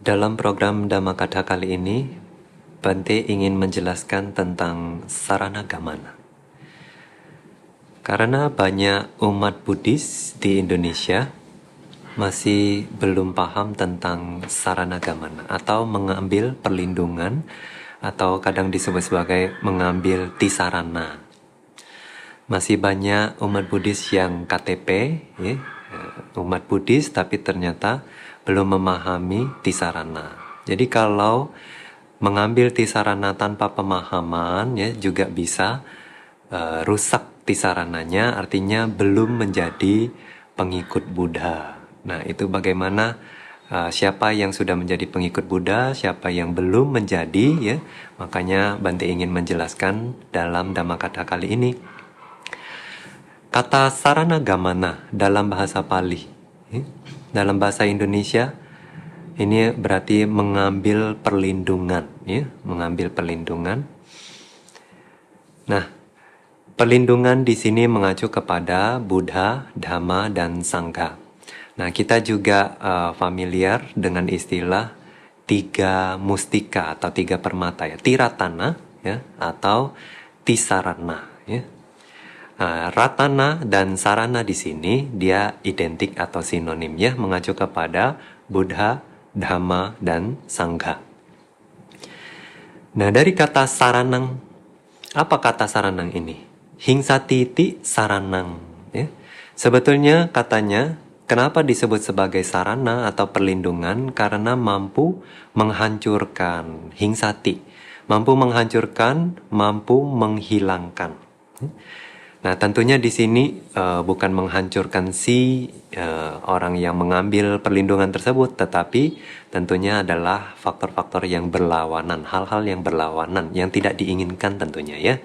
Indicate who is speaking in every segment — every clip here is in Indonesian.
Speaker 1: Dalam program Dhammakatha kali ini, Bante ingin menjelaskan tentang sarana gamana. Karena banyak umat Buddhis di Indonesia masih belum paham tentang sarana gamana atau mengambil perlindungan atau kadang disebut sebagai mengambil tisarana. Masih banyak umat Buddhis yang KTP, ya, umat Buddhis tapi ternyata belum memahami tisarana. Jadi kalau mengambil tisarana tanpa pemahaman ya juga bisa rusak tisarananya, artinya belum menjadi pengikut Buddha. Nah, itu bagaimana siapa yang sudah menjadi pengikut Buddha, siapa yang belum menjadi ya. Makanya Bante ingin menjelaskan dalam Dhammakatha kali ini. Kata sarana gamana dalam bahasa Pali, ya, dalam bahasa Indonesia ini berarti mengambil perlindungan, ya, mengambil perlindungan. Nah, perlindungan di sini mengacu kepada Buddha, Dhamma, dan Sangha. Nah, kita juga familiar dengan istilah tiga mustika atau tiga permata, ya, tiratana, ya, atau tisarana, ya. Ratana dan sarana di sini dia identik atau sinonim, ya, mengacu kepada Buddha, Dhamma, dan Sangha. Nah, dari kata saranang, apa kata saranang ini? Hingsatiti saranang, ya. Sebetulnya katanya kenapa disebut sebagai sarana atau perlindungan? Karena mampu menghancurkan, hingsati, mampu menghancurkan, mampu menghilangkan. Nah, tentunya di sini bukan menghancurkan si orang yang mengambil perlindungan tersebut, tetapi tentunya adalah faktor-faktor yang berlawanan, hal-hal yang berlawanan, yang tidak diinginkan tentunya, ya.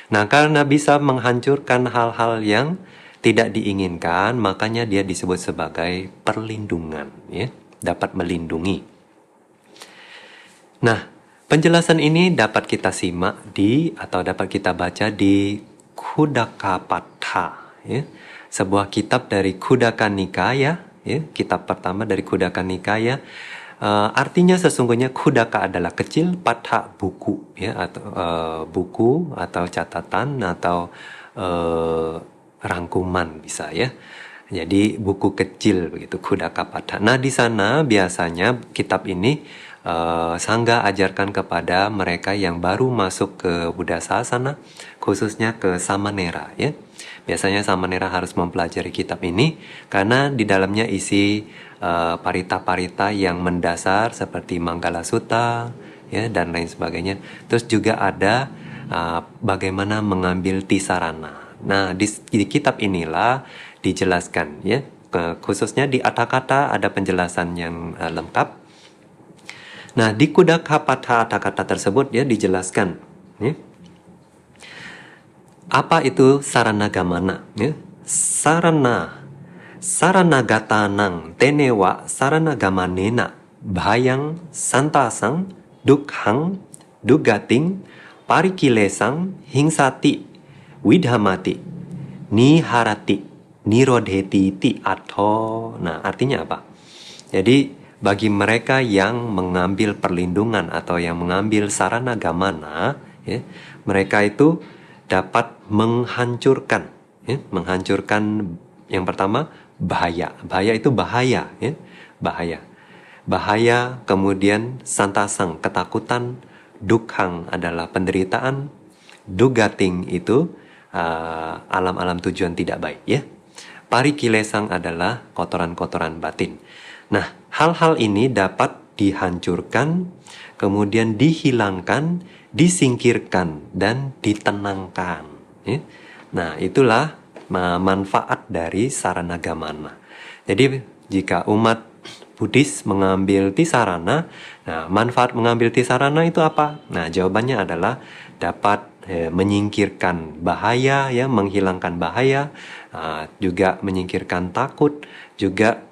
Speaker 1: Nah, karena bisa menghancurkan hal-hal yang tidak diinginkan, makanya dia disebut sebagai perlindungan, ya, dapat melindungi. Nah, penjelasan ini dapat kita simak atau dapat kita baca di Khuddakapattha, ya, sebuah kitab dari Khuddaka Nikaya, ya, kitab pertama dari Khuddaka Nikaya. Artinya sesungguhnya Khuddaka adalah kecil, Pattha buku, ya, atau buku atau catatan atau rangkuman bisa, ya. Jadi buku kecil begitu, Khuddakapattha. Nah, di sana biasanya kitab ini Sangha ajarkan kepada mereka yang baru masuk ke Buddha Sasana, khususnya ke Samanera, ya. Biasanya Samanera harus mempelajari kitab ini karena di dalamnya isi parita-parita yang mendasar seperti Manggala Sutta, ya, dan lain sebagainya. Terus juga ada bagaimana mengambil tisarana. Nah, di kitab inilah dijelaskan, ya, khususnya di Atthakatha ada penjelasan yang lengkap. Nah, di Khuddakapattha Atthakatha tersebut ya dijelaskan, ya, apa itu sarana gamana, ya. Sarana tenewa sarana gamanena bhayang santasang dukhang dugating parikilesang hingsati widhamati niharati nirodheti ti atho. Nah, artinya apa? Jadi bagi mereka yang mengambil perlindungan atau yang mengambil sarana gamana, ya, mereka itu dapat menghancurkan, ya, menghancurkan yang pertama bahaya. Bahaya itu bahaya, ya, bahaya. Bahaya, kemudian santasang, ketakutan, dukhang adalah penderitaan, dugating itu alam-alam tujuan tidak baik, ya. Parikilesang adalah kotoran-kotoran batin. Nah, hal-hal ini dapat dihancurkan, kemudian dihilangkan, disingkirkan, dan ditenangkan, ya. Nah, itulah manfaat dari sarana gamana. Jadi, jika umat Buddhis mengambil tisarana, nah, manfaat mengambil tisarana itu apa? Nah, jawabannya adalah dapat menyingkirkan bahaya, ya, menghilangkan bahaya, juga menyingkirkan takut, juga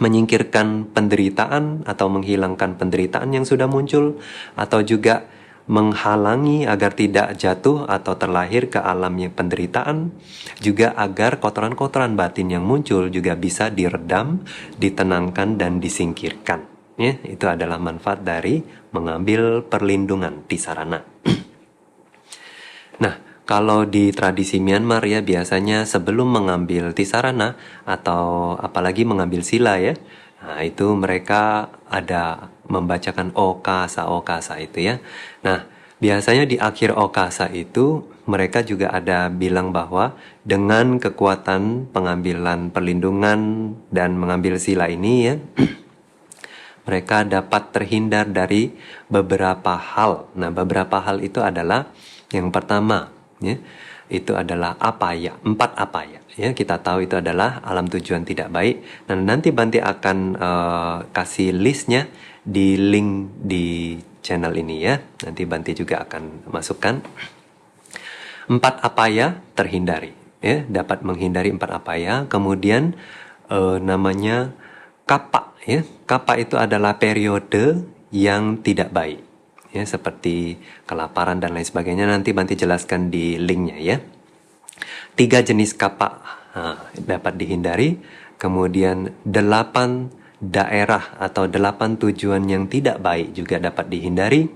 Speaker 1: menyingkirkan penderitaan atau menghilangkan penderitaan yang sudah muncul, atau juga menghalangi agar tidak jatuh atau terlahir ke alam yang penderitaan, juga agar kotoran-kotoran batin yang muncul juga bisa diredam, ditenangkan, dan disingkirkan. Ya, itu adalah manfaat dari mengambil perlindungan di sarana. Nah, kalau di tradisi Myanmar ya biasanya sebelum mengambil tisarana atau apalagi mengambil sila ya, nah itu mereka ada membacakan okasa itu ya. Nah, biasanya di akhir okasa itu mereka juga ada bilang bahwa dengan kekuatan pengambilan perlindungan dan mengambil sila ini ya, mereka dapat terhindar dari beberapa hal. Nah, beberapa hal itu adalah yang pertama, ya, itu adalah apaya, 4 apaya. Ya, kita tahu itu adalah alam tujuan tidak baik. Dan nanti Banti akan kasih listnya di link di channel ini ya. Nanti Banti juga akan masukkan. 4 apaya terhindari. Ya, dapat menghindari 4 apaya. Kemudian namanya kapa ya. Kapa itu adalah periode yang tidak baik. Ya, seperti kelaparan dan lain sebagainya, nanti Banti jelaskan di linknya ya. 3 jenis kapa dapat dihindari. Kemudian 8 daerah atau 8 tujuan yang tidak baik juga dapat dihindari.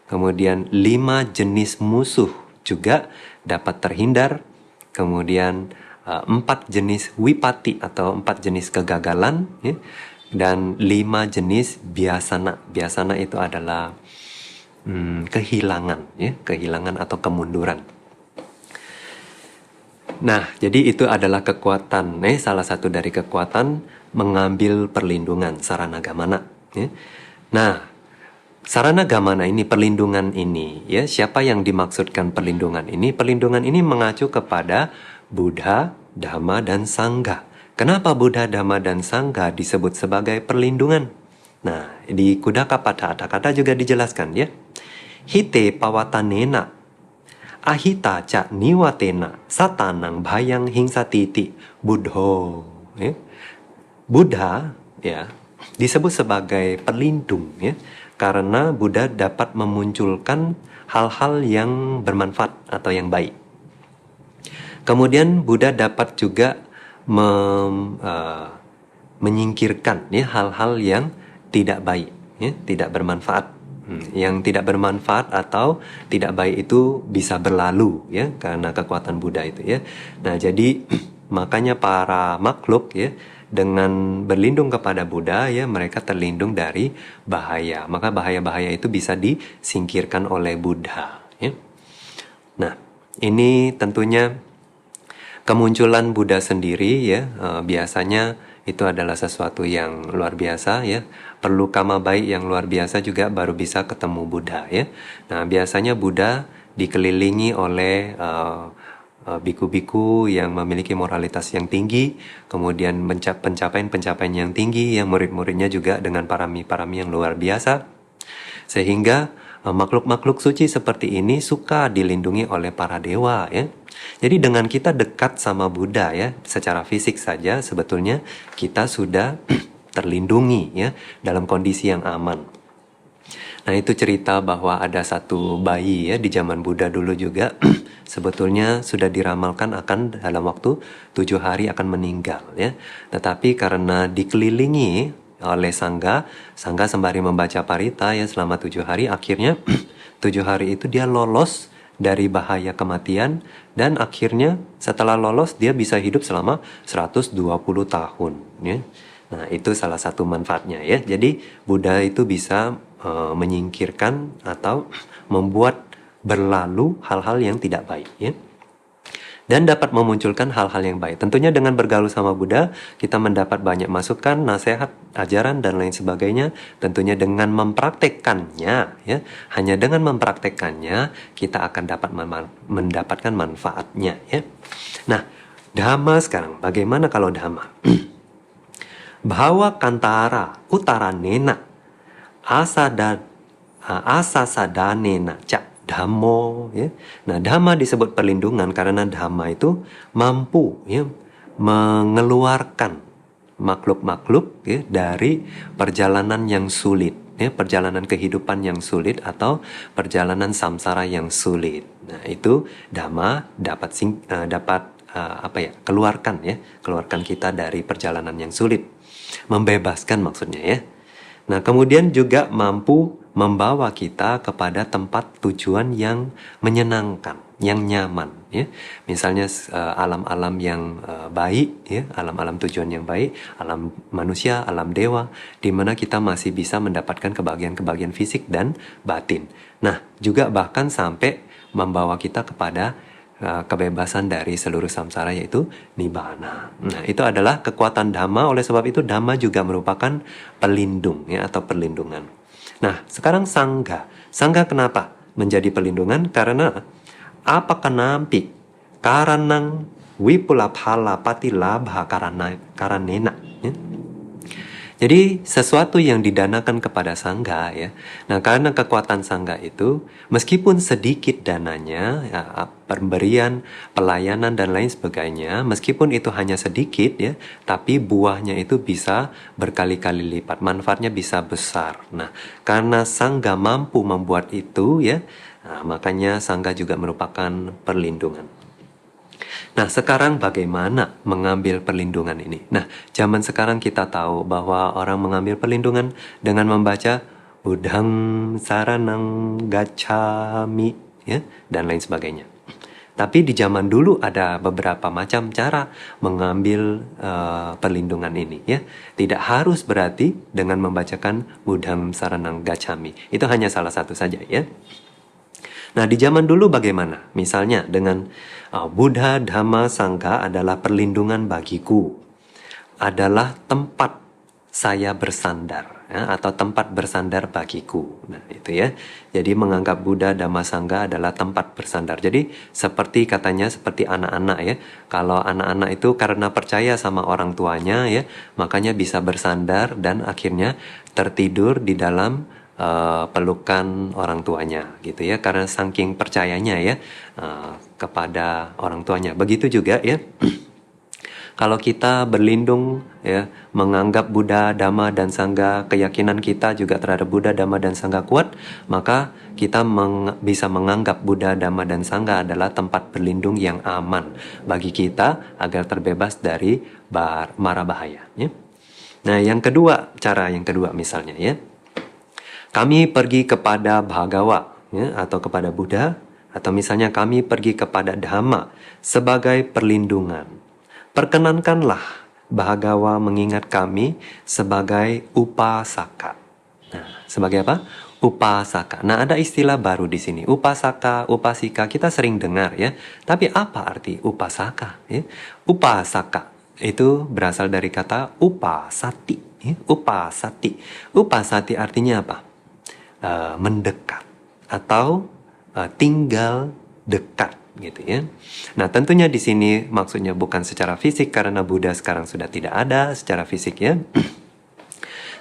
Speaker 1: Kemudian 5 jenis musuh juga dapat terhindar. Kemudian 4 jenis wipati atau 4 jenis kegagalan ya. Dan 5 jenis biasana. Biasana itu adalah kehilangan ya, kehilangan atau kemunduran. Nah, jadi itu adalah kekuatan, salah satu dari kekuatan mengambil perlindungan saranagamana. Ya. Nah, saranagamana ini, perlindungan ini, ya siapa yang dimaksudkan perlindungan ini? Perlindungan ini mengacu kepada Buddha, Dhamma, dan Sangha. Kenapa Buddha, Dhamma, dan Sangha disebut sebagai perlindungan? Nah, di Kudaka Patha kata juga dijelaskan ya. Hite pawatanena ahita ca niwatena satanang bayang hingsatiti buddho. Ya. Buddha ya disebut sebagai pelindung ya karena Buddha dapat memunculkan hal-hal yang bermanfaat atau yang baik. Kemudian Buddha dapat juga menyingkirkan ya hal-hal yang tidak baik ya, tidak bermanfaat. Yang tidak bermanfaat atau tidak baik itu bisa berlalu ya karena kekuatan Buddha itu ya. Nah, jadi makanya para makhluk ya dengan berlindung kepada Buddha ya mereka terlindung dari bahaya. Maka bahaya-bahaya itu bisa disingkirkan oleh Buddha ya. Nah, ini tentunya kemunculan Buddha sendiri ya biasanya itu adalah sesuatu yang luar biasa ya. Perlu karma baik yang luar biasa juga baru bisa ketemu Buddha ya. Nah, biasanya Buddha dikelilingi oleh biku-biku yang memiliki moralitas yang tinggi, kemudian pencapaian-pencapaian yang tinggi, yang murid-muridnya juga dengan parami-parami yang luar biasa. Sehingga makhluk-makhluk suci seperti ini suka dilindungi oleh para dewa ya. Jadi dengan kita dekat sama Buddha ya, secara fisik saja sebetulnya kita sudah terlindungi ya dalam kondisi yang aman. Nah, itu cerita bahwa ada satu bayi ya di zaman Buddha dulu juga sebetulnya sudah diramalkan akan dalam waktu 7 hari akan meninggal ya. Tetapi karena dikelilingi oleh Sangha sembari membaca parita ya selama 7 hari, akhirnya 7 hari itu dia lolos dari bahaya kematian dan akhirnya setelah lolos dia bisa hidup selama 120 tahun ya. Nah, itu salah satu manfaatnya ya. Jadi Buddha itu bisa menyingkirkan atau membuat berlalu hal-hal yang tidak baik ya. Dan dapat memunculkan hal-hal yang baik. Tentunya dengan bergaul sama Buddha, kita mendapat banyak masukan, nasihat, ajaran, dan lain sebagainya. Tentunya dengan mempraktekkannya, ya, hanya dengan mempraktekkannya, kita akan dapat mendapatkan manfaatnya. Ya. Nah, Dhamma sekarang, bagaimana kalau Dhamma? Bahwa kantara utara nena, asa sadanena cak. Dhammo ya. Nah, Dhamma disebut perlindungan karena Dhamma itu mampu ya mengeluarkan makhluk-makhluk ya dari perjalanan yang sulit ya, perjalanan kehidupan yang sulit atau perjalanan samsara yang sulit. Nah, itu Dhamma dapat keluarkan kita dari perjalanan yang sulit. Membebaskan maksudnya ya. Nah, kemudian juga mampu membawa kita kepada tempat tujuan yang menyenangkan, yang nyaman, ya. Misalnya alam-alam yang baik, ya, alam-alam tujuan yang baik, alam manusia, alam dewa, di mana kita masih bisa mendapatkan kebahagiaan-kebahagiaan fisik dan batin. Nah, juga bahkan sampai membawa kita kepada kebebasan dari seluruh samsara, yaitu nibbana. Nah, itu adalah kekuatan dhamma. Oleh sebab itu dhamma juga merupakan pelindung, ya, atau perlindungan. Nah, sekarang sangha. Sangha kenapa menjadi perlindungan? Karena apa kenampi karanang wipula phala pati labha karanena, ya. Jadi sesuatu yang didanakan kepada sangga, ya. Nah, karena kekuatan sangga itu, meskipun sedikit dananya, ya, pemberian, pelayanan dan lain sebagainya, meskipun itu hanya sedikit, ya, tapi buahnya itu bisa berkali-kali lipat, manfaatnya bisa besar. Nah, karena sangga mampu membuat itu, ya, nah, makanya sangga juga merupakan perlindungan. Nah, sekarang bagaimana mengambil perlindungan ini? Nah, zaman sekarang kita tahu bahwa orang mengambil perlindungan dengan membaca Buddhang Saranang Gacchami, ya, dan lain sebagainya. Tapi di zaman dulu ada beberapa macam cara mengambil perlindungan ini, ya. Tidak harus berarti dengan membacakan Buddhang Saranang Gacchami. Itu hanya salah satu saja, ya. Nah, di zaman dulu bagaimana? Misalnya dengan Buddha, Dhamma, Sangha adalah perlindungan bagiku, adalah tempat saya bersandar, ya, atau tempat bersandar bagiku. Nah, itu, ya. Jadi menganggap Buddha, Dhamma, Sangha adalah tempat bersandar. Jadi seperti katanya seperti anak-anak, ya. Kalau anak-anak itu karena percaya sama orang tuanya, ya, makanya bisa bersandar dan akhirnya tertidur di dalam pelukan orang tuanya, gitu, ya, karena saking percayanya, ya, kepada orang tuanya. Begitu juga, ya, kalau kita berlindung, ya, menganggap Buddha, Dhamma, dan Sangha, keyakinan kita juga terhadap Buddha, Dhamma, dan Sangha kuat, maka kita bisa menganggap Buddha, Dhamma, dan Sangha adalah tempat berlindung yang aman bagi kita agar terbebas dari mara bahaya, ya. Nah, yang kedua, cara yang kedua misalnya, ya, kami pergi kepada Bhagawa, ya, atau kepada Buddha, atau misalnya kami pergi kepada Dhamma sebagai perlindungan. Perkenankanlah Bhagawa mengingat kami sebagai upasaka. Nah, sebagai apa? Upasaka. Nah, ada istilah baru di sini. Upasaka, upasika, kita sering dengar, ya. Tapi apa arti upasaka, ya? Upasaka itu berasal dari kata upasati, ya. Upasati. Upasati artinya apa? Mendekat atau tinggal dekat, gitu, ya. Nah, tentunya di sini maksudnya bukan secara fisik karena Buddha sekarang sudah tidak ada secara fisik, ya.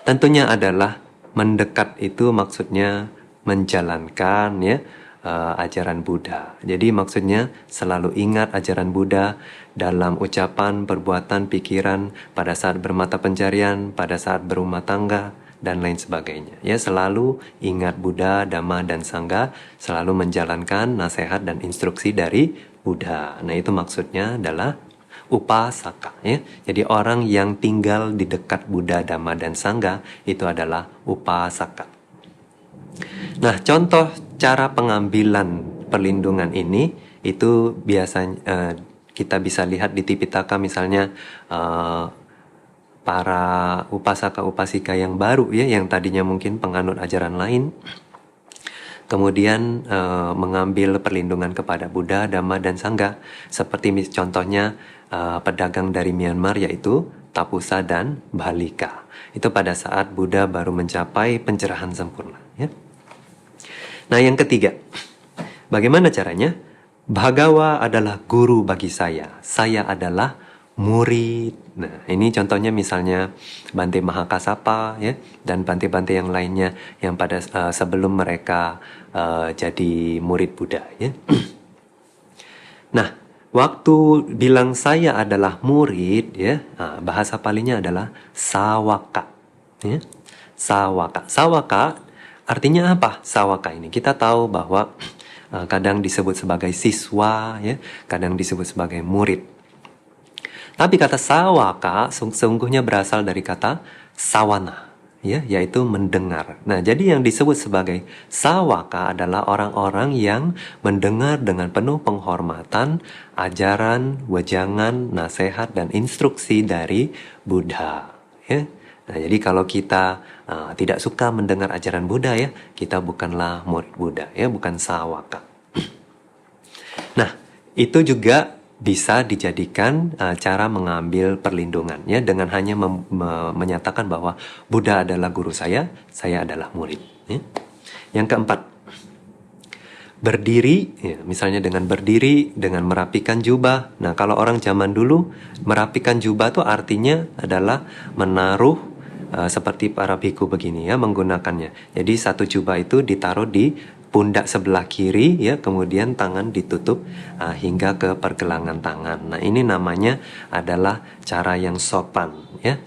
Speaker 1: Tentunya adalah mendekat itu maksudnya menjalankan, ya, ajaran Buddha. Jadi maksudnya selalu ingat ajaran Buddha dalam ucapan, perbuatan, pikiran, pada saat bermata pencarian, pada saat berumah tangga, dan lain sebagainya. Ya, selalu ingat Buddha, Dhamma, dan Sangha, selalu menjalankan nasihat dan instruksi dari Buddha. Nah, itu maksudnya adalah upasaka, ya. Jadi orang yang tinggal di dekat Buddha, Dhamma, dan Sangha itu adalah upasaka. Nah, contoh cara pengambilan perlindungan ini itu biasanya kita bisa lihat di Tipitaka, misalnya para upasaka-upasika yang baru, ya, yang tadinya mungkin penganut ajaran lain, kemudian mengambil perlindungan kepada Buddha, Dhamma, dan Sangha, seperti contohnya pedagang dari Myanmar, yaitu Tapusa dan Bhalika. Itu pada saat Buddha baru mencapai pencerahan sempurna, ya. Nah, yang ketiga, bagaimana caranya? Bhagawa adalah guru bagi saya adalah murid. Nah, ini contohnya misalnya Bante Mahakasapa, ya, dan Bante-Bante yang lainnya yang pada sebelum mereka jadi murid Buddha, ya. Nah, waktu bilang saya adalah murid, ya, bahasa Palinya adalah sawaka, ya. Sawaka. Sawaka artinya apa? Sawaka ini kita tahu bahwa kadang disebut sebagai siswa, ya, kadang disebut sebagai murid. Tapi kata sawaka sesungguhnya berasal dari kata sawana, ya, yaitu mendengar. Nah, jadi yang disebut sebagai sawaka adalah orang-orang yang mendengar dengan penuh penghormatan ajaran, wejangan, nasihat, dan instruksi dari Buddha. Ya. Nah, jadi kalau kita tidak suka mendengar ajaran Buddha, ya, kita bukanlah murid Buddha, ya, bukan sawaka. Nah, itu juga bisa dijadikan cara mengambil perlindungan, ya, dengan hanya menyatakan bahwa Buddha adalah guru saya adalah murid. Ya. Yang keempat, berdiri, ya, misalnya dengan berdiri, dengan merapikan jubah. Nah, kalau orang zaman dulu, merapikan jubah itu artinya adalah menaruh seperti para biku begini, ya, menggunakannya. Jadi satu jubah itu ditaruh di pundak sebelah kiri, ya, kemudian tangan ditutup hingga ke pergelangan tangan. Nah, ini namanya adalah cara yang sopan, ya.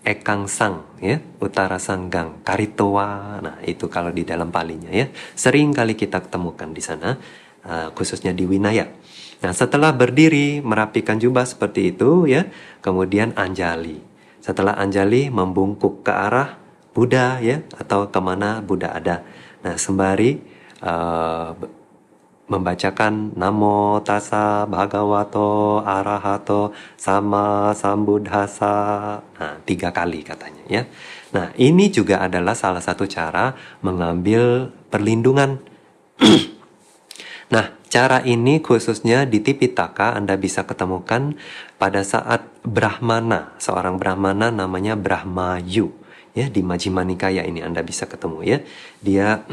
Speaker 1: Ekang sang, ya, utara sanggang, karitowa. Nah, itu kalau di dalam palinya, ya, sering kali kita temukan di sana, khususnya di Winaya. Nah, setelah berdiri merapikan jubah seperti itu, ya, kemudian anjali. Setelah anjali membungkuk ke arah Buddha, ya, atau kemana Buddha ada. Nah, sembari membacakan Namo tassa bhagavato arahato sama sambuddhasa. Nah, 3 kali katanya, ya. Nah, ini juga adalah salah satu cara mengambil perlindungan. Nah, cara ini khususnya di Tipitaka Anda bisa ketemukan pada saat Brahmana, seorang Brahmana namanya Brahmayu. Ya, di Majjhima Nikaya ini Anda bisa ketemu, ya. Dia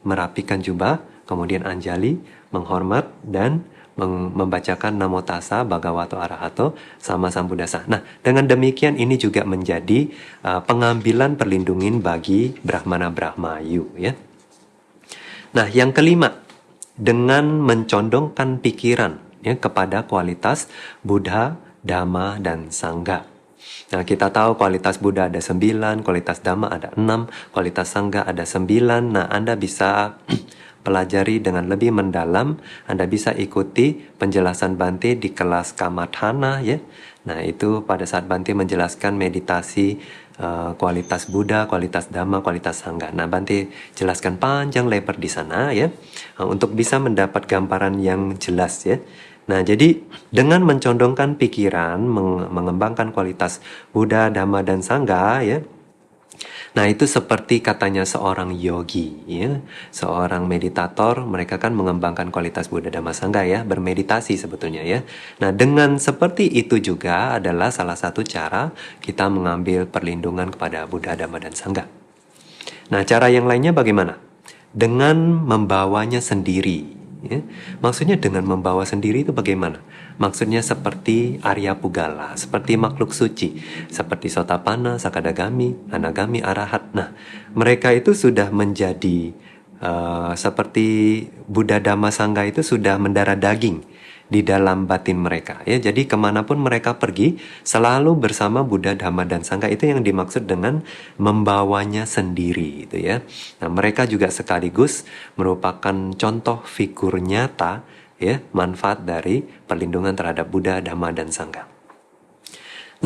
Speaker 1: merapikan jubah, kemudian anjali, menghormat, dan membacakan Namo tassa bhagavato arahato sama sambuddhasa. Nah, dengan demikian ini juga menjadi pengambilan perlindungan bagi Brahmana Brahmayu, ya. Nah, yang kelima, dengan mencondongkan pikiran, ya, kepada kualitas Buddha, Dhamma, dan Sangha. Nah, kita tahu kualitas Buddha ada 9, kualitas Dhamma ada 6, kualitas Sangha ada 9. Nah, Anda bisa pelajari dengan lebih mendalam. Anda bisa ikuti penjelasan Bante di kelas Kamathana, ya. Nah, itu pada saat Bante menjelaskan meditasi kualitas Buddha, kualitas Dhamma, kualitas Sangha. Nah, Bante jelaskan panjang lebar di sana, ya, untuk bisa mendapat gambaran yang jelas, ya. Nah, jadi dengan mencondongkan pikiran, mengembangkan kualitas Buddha, Dhamma, dan Sangha, ya. Nah, itu seperti katanya seorang yogi, ya. Seorang meditator, mereka kan mengembangkan kualitas Buddha, Dhamma, Sangha, ya, bermeditasi sebetulnya, ya. Nah, dengan seperti itu juga adalah salah satu cara kita mengambil perlindungan kepada Buddha, Dhamma, dan Sangha. Nah, cara yang lainnya bagaimana? Dengan membawanya sendiri. Ya. Maksudnya dengan membawa sendiri itu bagaimana? Maksudnya seperti Arya Pugala, seperti makhluk suci, seperti Sotapanna, Sakadagami, Anagami, Arahat. Nah, mereka itu sudah menjadi seperti Buddha, Dhamma, Sangha itu sudah mendarah daging di dalam batin mereka, ya. Jadi kemanapun mereka pergi selalu bersama Buddha, Dhamma, dan Sangha. Itu yang dimaksud dengan membawanya sendiri, itu, ya. Nah, mereka juga sekaligus merupakan contoh figur nyata, ya, manfaat dari perlindungan terhadap Buddha, Dhamma, dan Sangha.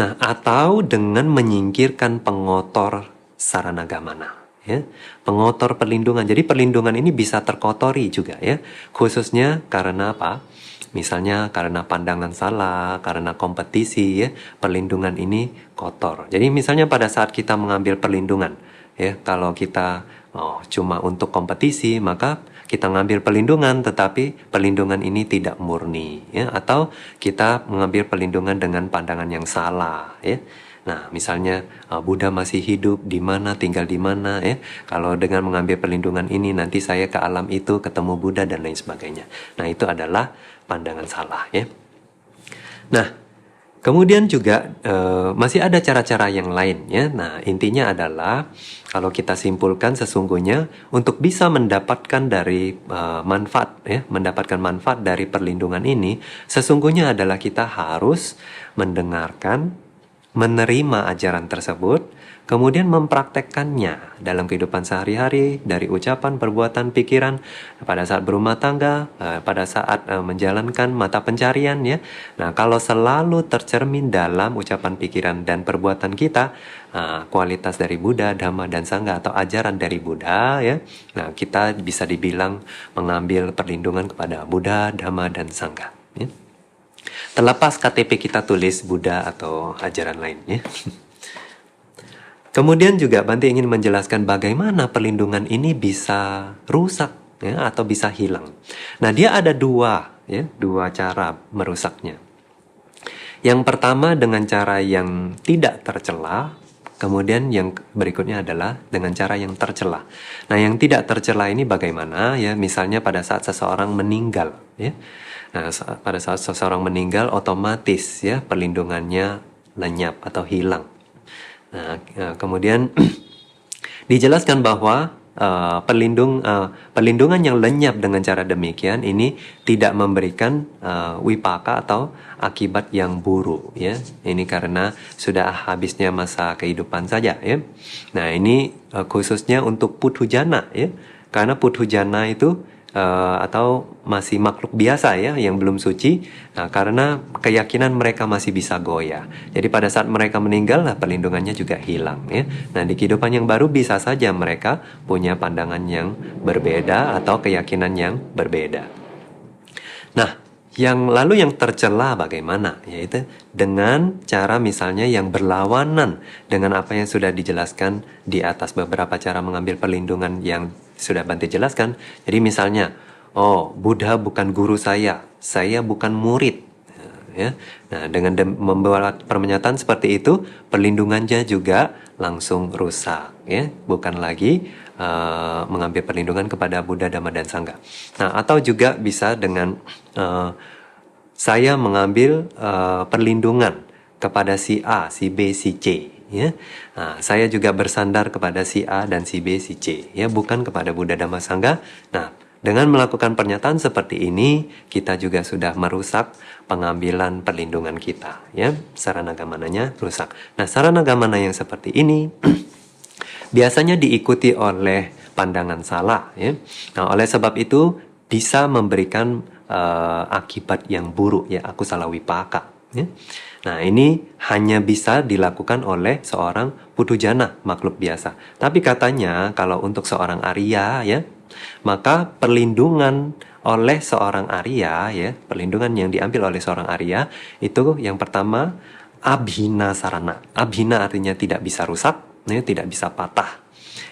Speaker 1: Nah, atau dengan menyingkirkan pengotor saranagamana, ya, pengotor perlindungan. Jadi perlindungan ini bisa terkotori juga, ya, khususnya karena apa? Misalnya karena pandangan salah, karena kompetisi, ya, perlindungan ini kotor. Jadi misalnya pada saat kita mengambil perlindungan, ya, kalau kita cuma untuk kompetisi, maka kita mengambil perlindungan tetapi perlindungan ini tidak murni, ya, atau kita mengambil perlindungan dengan pandangan yang salah, ya. Nah, misalnya Buddha masih hidup di mana, tinggal di mana, ya. Kalau dengan mengambil perlindungan ini nanti saya ke alam itu ketemu Buddha dan lain sebagainya. Nah, itu adalah pandangan salah, ya. Nah, kemudian juga masih ada cara-cara yang lain, ya. Nah, intinya adalah kalau kita simpulkan sesungguhnya untuk bisa mendapatkan dari manfaat, ya, mendapatkan manfaat dari perlindungan ini, sesungguhnya adalah kita harus mendengarkan, menerima ajaran tersebut, kemudian mempraktekkannya dalam kehidupan sehari-hari, dari ucapan, perbuatan, pikiran, pada saat berumah tangga, pada saat menjalankan mata pencarian ya. Nah, kalau selalu tercermin dalam ucapan, pikiran, dan perbuatan kita, kualitas dari Buddha, Dhamma, dan Sangha atau ajaran dari Buddha ya. Nah, kita bisa dibilang mengambil perlindungan kepada Buddha, Dhamma, dan Sangha ya. Terlepas KTP kita tulis Buddha atau ajaran lainnya. Kemudian juga Bante ingin menjelaskan bagaimana perlindungan ini bisa rusak ya, atau bisa hilang. Nah, dia ada dua cara merusaknya. Yang pertama dengan cara yang tidak tercela, kemudian yang berikutnya adalah dengan cara yang tercela. Nah, yang tidak tercela ini bagaimana ya? Misalnya pada saat seseorang meninggal ya. Nah, pada saat seseorang meninggal otomatis ya perlindungannya lenyap atau hilang. Nah, kemudian dijelaskan bahwa perlindungan yang lenyap dengan cara demikian ini tidak memberikan wipaka atau akibat yang buruk ya. Ini karena sudah habisnya masa kehidupan saja ya. Nah, ini khususnya untuk puthujana ya. Karena puthujana itu atau masih makhluk biasa ya yang belum suci, karena keyakinan mereka masih bisa goyah. Jadi pada saat mereka meninggal, perlindungannya juga hilang ya. Nah, di kehidupan yang baru bisa saja mereka punya pandangan yang berbeda atau keyakinan yang berbeda. Nah, yang tercela bagaimana? Yaitu dengan cara misalnya yang berlawanan dengan apa yang sudah dijelaskan di atas, beberapa cara mengambil perlindungan yang sudah Bante jelaskan. Jadi misalnya, Buddha bukan guru saya bukan murid. Ya. Nah, dengan membuat pernyataan seperti itu, perlindungannya juga langsung rusak. Ya. Bukan lagi mengambil perlindungan kepada Buddha, Dhamma, dan Sangha. Nah, atau juga bisa dengan saya mengambil perlindungan kepada si A, si B, si C. Ya. Nah, saya juga bersandar kepada si A dan si B, si C. Ya, bukan kepada Buddha, Dhamma, Sangha. Nah, dengan melakukan pernyataan seperti ini, kita juga sudah merusak pengambilan perlindungan kita. Ya, saranagamana-nya rusak. Nah, saranagamana yang seperti ini biasanya diikuti oleh pandangan salah. Ya. Nah, oleh sebab itu bisa memberikan akibat yang buruk. Ya, aku salah wipaka. Ya. Nah, ini hanya bisa dilakukan oleh seorang puthujana, makhluk biasa. Tapi katanya kalau untuk seorang Arya ya, maka perlindungan oleh seorang Arya ya, perlindungan yang diambil oleh seorang Arya itu yang pertama abhina sarana. Abhina artinya tidak bisa rusak, ya, tidak bisa patah.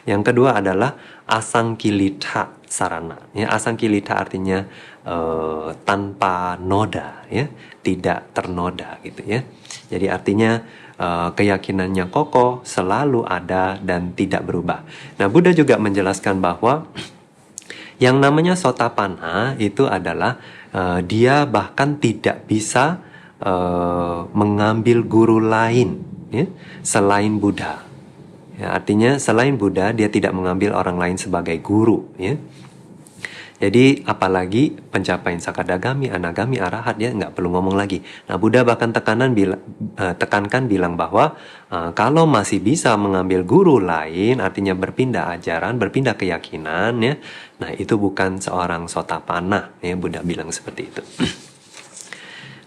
Speaker 1: Yang kedua adalah asangkilitha sarana. Ya, asangkilitha artinya tanpa noda, ya, tidak ternoda gitu ya. Jadi artinya keyakinannya kokoh, selalu ada dan tidak berubah. Nah, Buddha juga menjelaskan bahwa yang namanya sotapanna itu adalah dia bahkan tidak bisa mengambil guru lain ya, selain Buddha. Ya, artinya selain Buddha dia tidak mengambil orang lain sebagai guru ya. Jadi apalagi pencapaian sakadagami, anagami, arahat ya nggak perlu ngomong lagi. Nah, Buddha bahkan tekankan bilang bahwa kalau masih bisa mengambil guru lain, artinya berpindah ajaran, berpindah keyakinan ya. Nah, itu bukan seorang sotapanna ya, Buddha bilang seperti itu.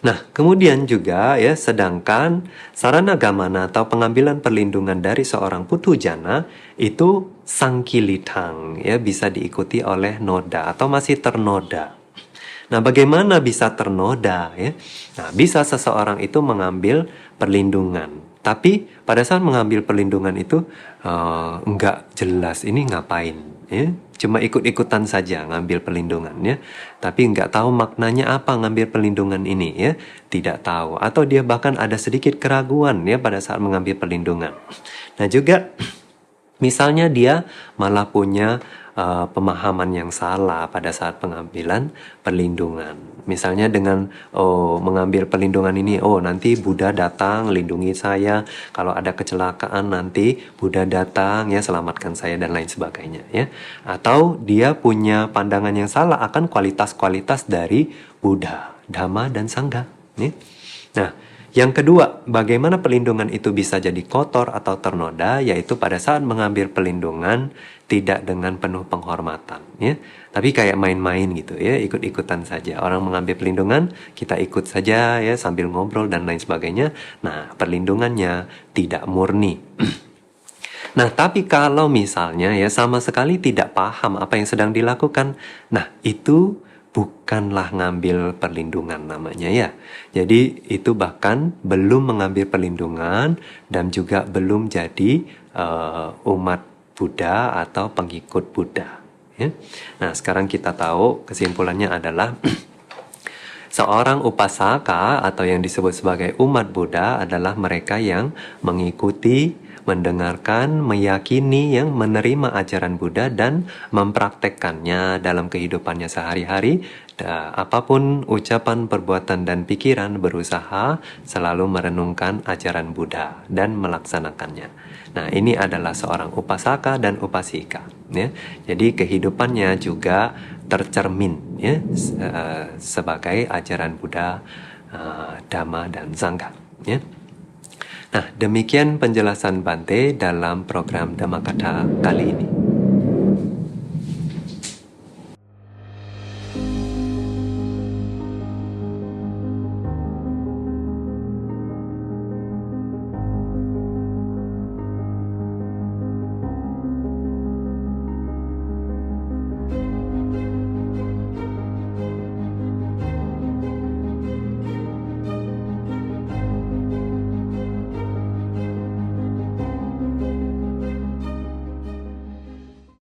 Speaker 1: Nah, kemudian juga ya, sedangkan saranagamana atau pengambilan perlindungan dari seorang puthujana itu sangkilithang ya, bisa diikuti oleh noda atau masih ternoda. Nah, bagaimana bisa ternoda ya? Nah, bisa seseorang itu mengambil perlindungan, tapi pada saat mengambil perlindungan itu enggak jelas ini ngapain ya? Cuma ikut-ikutan saja ngambil perlindungan ya. Tapi nggak tahu maknanya apa ngambil perlindungan ini ya. Tidak tahu. Atau dia bahkan ada sedikit keraguan ya pada saat mengambil perlindungan. Nah, juga misalnya dia malah punya pemahaman yang salah pada saat pengambilan perlindungan. Misalnya dengan mengambil perlindungan ini, nanti Buddha datang lindungi saya, kalau ada kecelakaan nanti Buddha datang ya selamatkan saya dan lain sebagainya ya. Atau dia punya pandangan yang salah akan kualitas-kualitas dari Buddha, Dhamma, dan Sangha ya. Nah, Yang kedua, bagaimana pelindungan itu bisa jadi kotor atau ternoda, yaitu pada saat mengambil pelindungan tidak dengan penuh penghormatan, ya. Tapi kayak main-main gitu ya, ikut-ikutan saja. Orang mengambil pelindungan, kita ikut saja ya sambil ngobrol dan lain sebagainya. Nah, perlindungannya tidak murni. Nah, tapi kalau misalnya ya sama sekali tidak paham apa yang sedang dilakukan, nah itu bukanlah ngambil perlindungan namanya ya. Jadi itu bahkan belum mengambil perlindungan dan juga belum jadi umat Buddha atau pengikut Buddha. Ya. Nah, sekarang kita tahu kesimpulannya adalah seorang upasaka atau yang disebut sebagai umat Buddha adalah mereka yang mengikuti, mendengarkan, meyakini, yang menerima ajaran Buddha dan mempraktekkannya dalam kehidupannya sehari-hari. Apapun ucapan, perbuatan, dan pikiran berusaha selalu merenungkan ajaran Buddha dan melaksanakannya. Nah, ini adalah seorang upasaka dan upasika. Ya. Jadi kehidupannya juga tercermin ya sebagai ajaran Buddha, Dhamma dan Sangha. Ya. Nah, demikian penjelasan Bante dalam program Dhammakatha kali ini.